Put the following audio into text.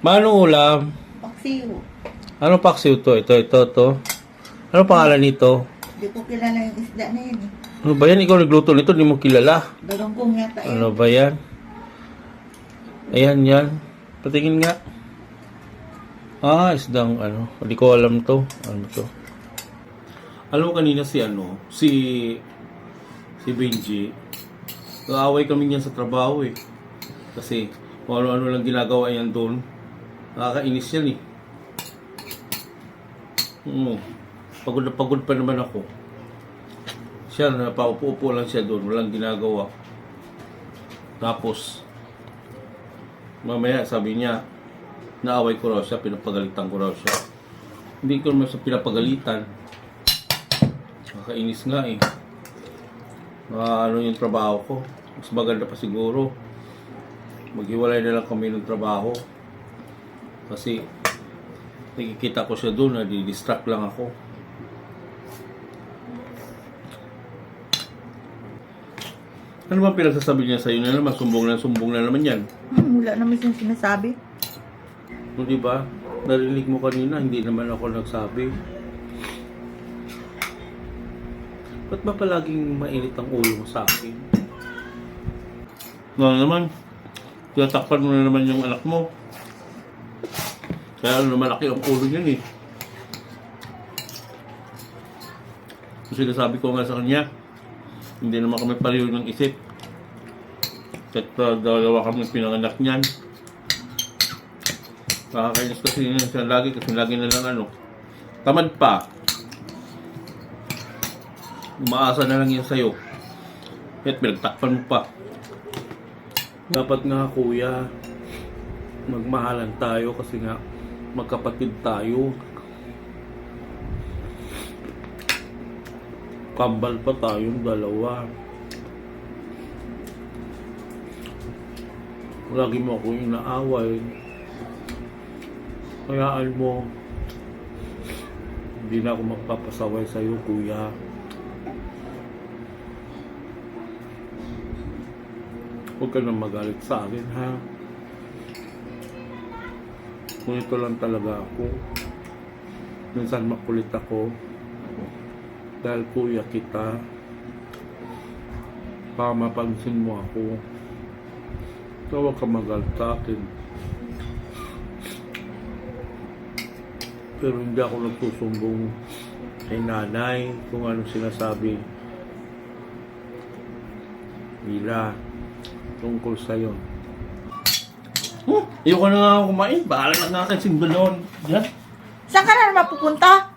Manong ulam? Paksiw. Ano paksiw to? Ito. Ano pangalan nito? Hindi ko kilala yung isda na yan eh. Ano ba yan? Ikaw nagluto nito, di mo kilala. Galunggong yata yan. Ano ba yan? Ayan yan. Patingin nga. Isdang ano. Hindi ko alam to. Ano to? Alam mo kanina si Benji. Nag-aaway kami niyan sa trabaho eh. Kasi kung ano-ano lang ginagawa yan doon. Nakakainis yan eh. Pagod na pagod pa naman ako. Siya, napaupo-upo lang siya doon. Walang ginagawa. Tapos, mamaya sabi niya, naaway ko raw siya, pinapagalitan ko raw siya. Hindi ko naman siya pinapagalitan. Nakakainis nga eh. Ano yung trabaho ko. Mas maganda pa siguro. Maghiwalay na lang kami ng trabaho. Kasi, nakikita ko siya doon, nadi-distract lang ako. Ano ba pinagsasabi niya sa'yo na naman? Sumbong na naman yan. Wala naman siyang sinasabi. O diba? Narinig mo kanina, hindi naman ako nagsabi. Ba't ba palaging mainit ang ulo mo sa akin? Naman, tinatakpan mo na naman yung anak mo. Kaya malaki ang ulo niyan eh. Kasi sinasabi ko nga sa kanya, hindi naman kami pareho ng isip. At dalawa kami pinanganak niyan. Nakakainis kasi yun siya lagi kasi lagi na lang tamad pa. Umaasa na lang yan sa'yo. At pinagtakpan mo pa. Dapat nga kuya, magmahalan tayo kasi nga magkapatid tayo. Kambal pa tayong dalawa. Lagi mo ako inaaway. Hayaan mo. Hindi na ako magpapasaway sa'yo, kuya. Huwag ka na magalit sa akin, ha? Kung ito lang talaga ako. Minsan makulit ako. Dahil kuya kita, baka mapansin mo ako. So, huwag ka magalit sa akin. Pero hindi ako nagsusumbong kay nanay kung anong sinasabi nila tungkol sa'yo. Ayoko na nga kumain. Bahala na nga kasi balon. Yan. Saan ka na naman pupunta?